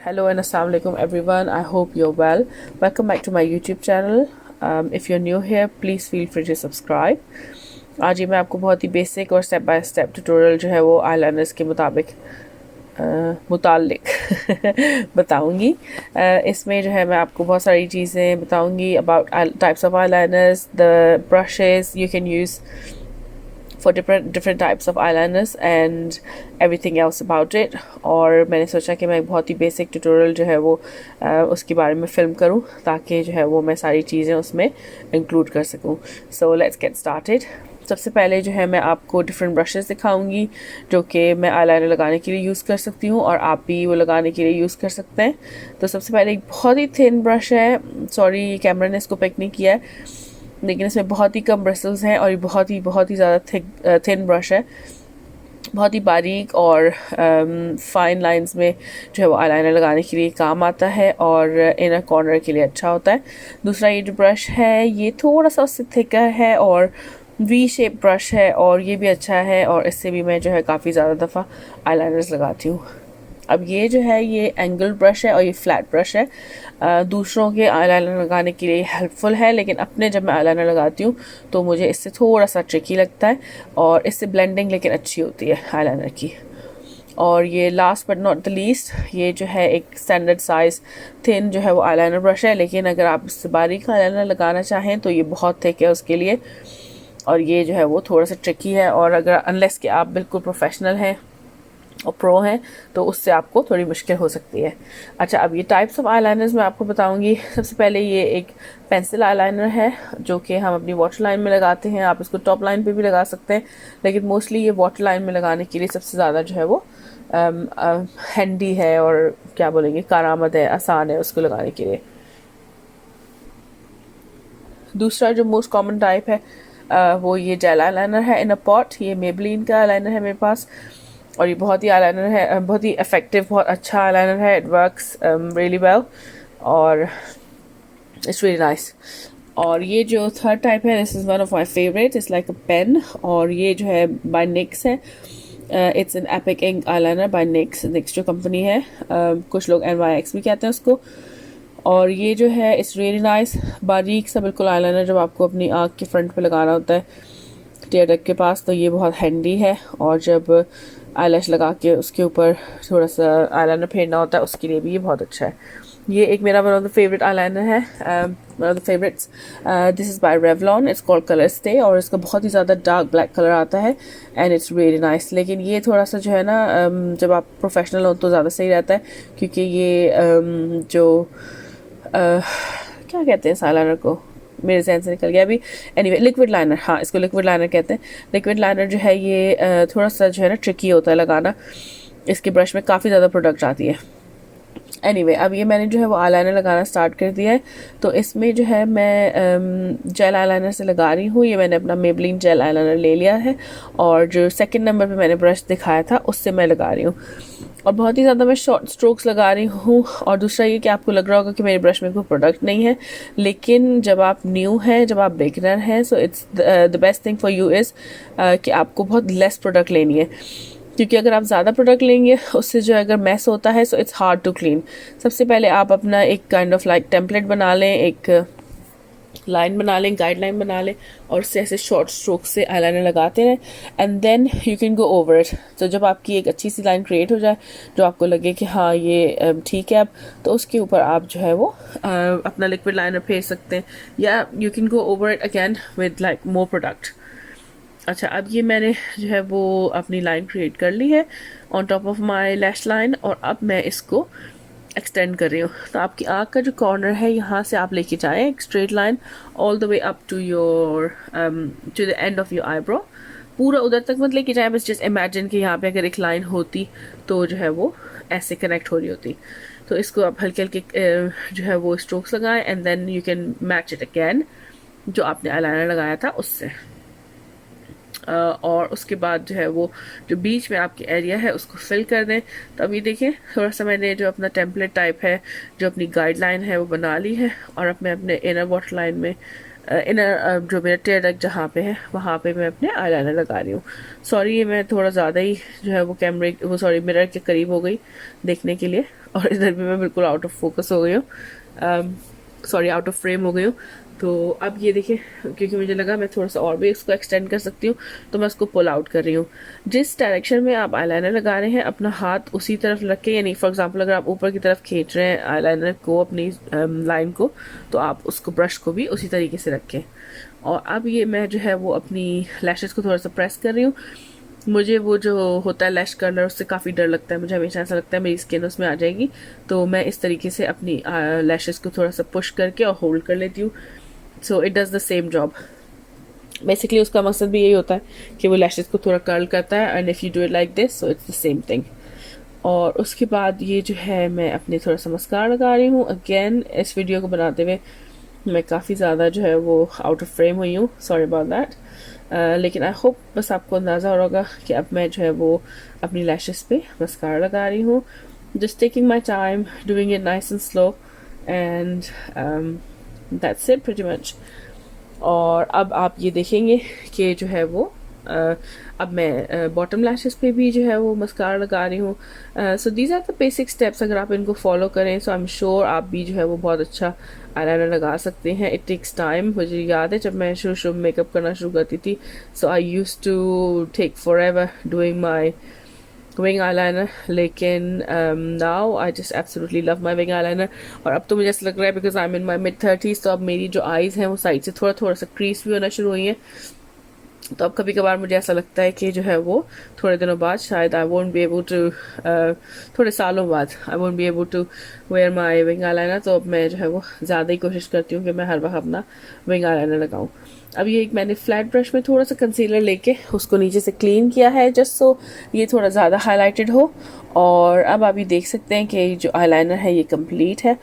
Hello and assalamu alaikum everyone. I hope you're well. Welcome back to my YouTube channel. If you're new here, please feel free to subscribe. आज ये मैं आपको बहुत ही basic और step by step tutorial जो है वो eyeliners के मुतालिक बताऊंगी। इसमें जो है मैं आपको बहुत सारी चीज़ें बताऊंगी about types of eyeliners, the brushes you can use for different types of eyeliners and everything else about it। और मैंने सोचा कि मैं एक बहुत ही बेसिक ट्यूटोरियल जो है वो उसके बारे में फ़िल्म करूं ताकि जो है वो मैं सारी चीज़ें उसमें इंक्लूड कर सकूं। So let's get started. सबसे पहले जो है मैं आपको डिफरेंट ब्रशेस दिखाऊंगी जो कि मैं आईलाइनर लगाने के लिए यूज़ कर सकती हूँ और आप भी वो लगाने के लिए यूज़ कर सकते हैं। तो सबसे पहले एक बहुत ही थिन ब्रश है, सॉरी कैमरा ने इसको पिक नहीं किया है, लेकिन इसमें बहुत ही कम ब्रिसल्स हैं और ये बहुत ही ज़्यादा थिन ब्रश है, बहुत ही बारीक और फाइन लाइंस में जो है वो आईलाइनर लगाने के लिए काम आता है और इनर कॉर्नर के लिए अच्छा होता है। दूसरा ये जो ब्रश है ये थोड़ा सा उससे थिकर है और वी शेप ब्रश है और ये भी अच्छा है और इससे भी मैं जो है काफ़ी ज़्यादा दफ़ा आईलाइनर्स लगाती हूँ। अब ये जो है ये एंगल ब्रश है और ये फ्लैट ब्रश है। दूसरों के आईलाइनर लगाने के लिए हेल्पफुल है, लेकिन अपने जब मैं आईलाइनर लगाती हूँ तो मुझे इससे थोड़ा सा ट्रिकी लगता है और इससे ब्लेंडिंग लेकिन अच्छी होती है आईलाइनर की। और ये last but not the least ये जो है एक स्टैंडर्ड साइज़ थिन जो है वो आईलाइनर ब्रश है, लेकिन अगर आप इससे बारीक आईलाइनर लगाना चाहें तो ये बहुत थिक है उसके लिए और ये जो है वो थोड़ा सा ट्रिकी है। और अगर अनलेस कि आप बिल्कुल प्रोफेशनल हैं और प्रो हैं तो उससे आपको थोड़ी मुश्किल हो सकती है। अच्छा, अब ये टाइप्स ऑफ आईलाइनर्स मैं आपको बताऊंगी। सबसे पहले ये एक पेंसिल आईलाइनर है जो कि हम अपनी वाटर लाइन में लगाते हैं। आप इसको टॉप लाइन पे भी लगा सकते हैं, लेकिन मोस्टली ये वाटर लाइन में लगाने के लिए सबसे ज़्यादा जो है वो हैंडी है और क्या बोलेंगे कारआमद है, आसान है उसको लगाने के लिए। दूसरा जो मोस्ट कॉमन टाइप है वो ये जेल आईलाइनर है इन अ पॉट। ये मेबलिन का आईलाइनर है मेरे पास और ये बहुत ही आईलाइनर है, बहुत ही इफेक्टिव, बहुत अच्छा आईलाइनर है। इट वर्क्स रियली वेल और इट्स रियली नाइस। और ये जो थर्ड टाइप है this is one of my favourite, it's like a pen और ये जो है बाय निक्स है। It's an epic ink eyeliner by NYX जो कंपनी है। कुछ लोग NYX भी कहते हैं उसको। और ये जो है इट्स रियली नाइस, बारीक सा बिल्कुल आईलाइनर जब आपको अपनी आँख के फ्रंट पे लगाना होता है टेयर डक के पास तो ये बहुत हैंडी है। और जब आईलैश लगा के उसके ऊपर थोड़ा सा आईलाइनर फेरना होता है उसके लिए भी ये बहुत अच्छा है। ये एक मेरा one of the favourite eyeliner है, one of the favourites. This is by Revlon, it's called colour stay और इसका बहुत ही ज़्यादा डार्क ब्लैक कलर आता है एंड इट्स रियली नाइस। लेकिन ये थोड़ा सा जो है ना जब आप प्रोफेशनल हो तो ज़्यादा सही रहता है क्योंकि ये क्या कहते हैं इस आईलाइनर को, मेरे जहन से निकल गया अभी। एनीवे लिक्विड लाइनर, हाँ इसको लिक्विड लाइनर कहते हैं। लिक्विड लाइनर जो है ये थोड़ा सा जो है ना ट्रिकी होता है लगाना, इसके ब्रश में काफ़ी ज़्यादा प्रोडक्ट आती है। एनीवे अब ये मैंने जो है वो आईलाइनर लगाना स्टार्ट कर दिया है। तो इसमें जो है मैं जेल आईलाइनर से लगा रही हूँ। ये मैंने अपना मेबलिन जेल आईलाइनर ले लिया है और जो सेकंड नंबर पे मैंने ब्रश दिखाया था उससे मैं लगा रही हूँ और बहुत ही ज़्यादा मैं शॉर्ट स्ट्रोक्स लगा रही हूँ। और दूसरा ये कि आपको लग रहा होगा कि मेरे ब्रश में कोई प्रोडक्ट नहीं है, लेकिन जब आप न्यू हैं, जब आप बिगिनर हैं, so it's the best thing for you is कि आपको बहुत लेस प्रोडक्ट लेनी है क्योंकि अगर आप ज़्यादा प्रोडक्ट लेंगे उससे जो अगर मैस होता है so it's hard to clean. सबसे पहले आप अपना एक काइंड ऑफ लाइक टेम्पलेट बना लें, एक लाइन बना लें, गाइडलाइन बना लें और उससे ऐसे शॉर्ट स्ट्रोक से आईलाइनर लगाते रहें and then you can go over it. तो जब आपकी एक अच्छी सी लाइन क्रिएट हो जाए जो आपको लगे कि हाँ ये ठीक है अब, तो उसके ऊपर आप जो है वो अपना लिक्विड लाइनर फेर सकते हैं या you can go over it again with like more product. अच्छा, अब ये मैंने जो है वो अपनी लाइन क्रिएट कर ली है on top of my lash line और अब मैं इसको एक्सटेंड कर रही हूँ। तो आपकी आँख का जो कॉर्नर है यहाँ से आप लेके जाएं एक straight line all the way up to your to the end of your eyebrow. पूरा उधर तक मत लेके जाएं, बस जस्ट इमेजिन कि यहाँ पे अगर एक लाइन होती तो जो है वो ऐसे कनेक्ट हो रही होती। तो इसको आप हल्के हल्के जो है वो स्ट्रोक्स लगाएं and then you can match it again जो आपने आईलाइनर लगाया था उससे। और उसके बाद जो है वो जो बीच में आपकी एरिया है उसको फिल कर दें। तो अभी देखिए थोड़ा सा मैंने जो अपना टेम्पलेट टाइप है, जो अपनी गाइडलाइन है वो बना ली है और अब मैं अपने इनर वाटर लाइन में इनर जो मेरा टेयर डक जहाँ पे है वहाँ पे मैं अपने आईलाइनर लगा रही हूँ। सॉरी, ये मैं थोड़ा ज़्यादा ही जो है वो कैमरे वो सॉरी मिरर के करीब हो गई देखने के लिए, और इधर भी मैं बिल्कुल आउट ऑफ फोकस हो गई हूँ, सॉरी आउट ऑफ फ्रेम हो गई हूँ। तो अब ये देखिए, क्योंकि मुझे लगा मैं थोड़ा सा और भी इसको एक्सटेंड कर सकती हूँ, तो मैं इसको पुल आउट कर रही हूँ। जिस डायरेक्शन में आप आईलाइनर लगा रहे हैं अपना हाथ उसी तरफ रख के, यानी फॉर एग्जांपल अगर आप ऊपर की तरफ खींच रहे हैं आईलाइनर को, अपनी लाइन को, तो आप उसको ब्रश को भी उसी तरीके से रखें। और अब ये मैं जो है वो अपनी लैशेस को थोड़ा सा प्रेस कर रही हूँ। मुझे वो जो होता है लैश कर्लर, उससे काफ़ी डर लगता है, मुझे हमेशा ऐसा लगता है मेरी स्किन उसमें आ जाएगी, तो मैं इस तरीके से अपनी लैशेस को थोड़ा सा पुश करके और होल्ड कर लेती हूँ। So it does the same job. Basically उसका मकसद भी यही होता है कि वो लैशेस को थोड़ा कर्ल करता है, and if you do it like this so it's the same thing. और उसके बाद ये जो है मैं अपने थोड़ा सा मस्कारा लगा रही हूँ। अगेन इस वीडियो को बनाते हुए मैं काफ़ी ज़्यादा जो है वो आउट ऑफ फ्रेम हुई हूँ, सॉरी अबाउट दैट। लेकिन आई होप बस आपको अंदाज़ा हो रहा होगा कि अब मैं जो है वो अपनी लैशेस पे मस्कारा लगा रही हूँ, just taking my time, doing it nice and slow, and that's it pretty much. और अब आप ये देखेंगे कि जो है वो अब मैं बॉटम लैशेस पे भी जो है वो मस्कारा लगा रही हूँ। So these are the basic steps, अगर आप इनको फॉलो करें सो आई एम श्योर आप भी जो है वो बहुत अच्छा आईलाइनर लगा सकते हैं। It takes time. मुझे याद है जब मैं शुरू मेकअप करना शुरू करती थी, so I used to take forever doing my wing eyeliner, लेकिन now I just absolutely love my wing eyeliner. और अब तो मुझे ऐसा लग रहा है बिकॉज आई एम इन माई मिड-30s, तो अब मेरी जो आईज़ हैं वो साइड से थोड़ा थोड़ा सा क्रीज भी होना शुरू हुई हैं। तो अब कभी कभार मुझे ऐसा लगता है कि जो है वो थोड़े दिनों बाद शायद I won't be able to, थोड़े सालों बाद I won't be able to wear my wing eyeliner. तो अब मैं जो है वो ज़्यादा ही कोशिश करती हूँ कि मैं हर वक्त अपना विंग आईलाइनर लगाऊँ। अब ये एक मैंने फ्लैट ब्रश में थोड़ा सा कंसीलर लेके उसको नीचे से क्लीन किया है, जस्ट सो ये थोड़ा ज़्यादा हाईलाइटेड हो। और अब आप ये देख सकते हैं कि जो आईलाइनर है ये कंप्लीट है।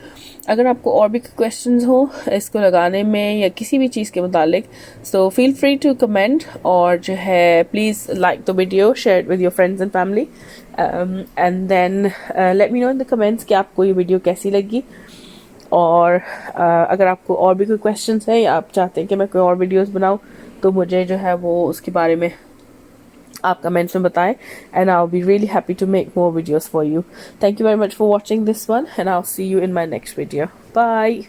अगर आपको और भी क्वेश्चंस हो इसको लगाने में या किसी भी चीज़ के मुतालिक, so feel free to comment, और जो है please like the video, share with your friends and family, and then let me know in the comments कि आपको ये वीडियो कैसी लगी। और अगर आपको और भी कोई क्वेश्चंस है या आप चाहते हैं कि मैं कोई और वीडियोस बनाऊं, तो मुझे जो है वो उसके बारे में आप कमेंट्स में बताएं, and I will be really happy to make more videos for you. Thank you very much for watching this one, and I will see you in my next video. Bye.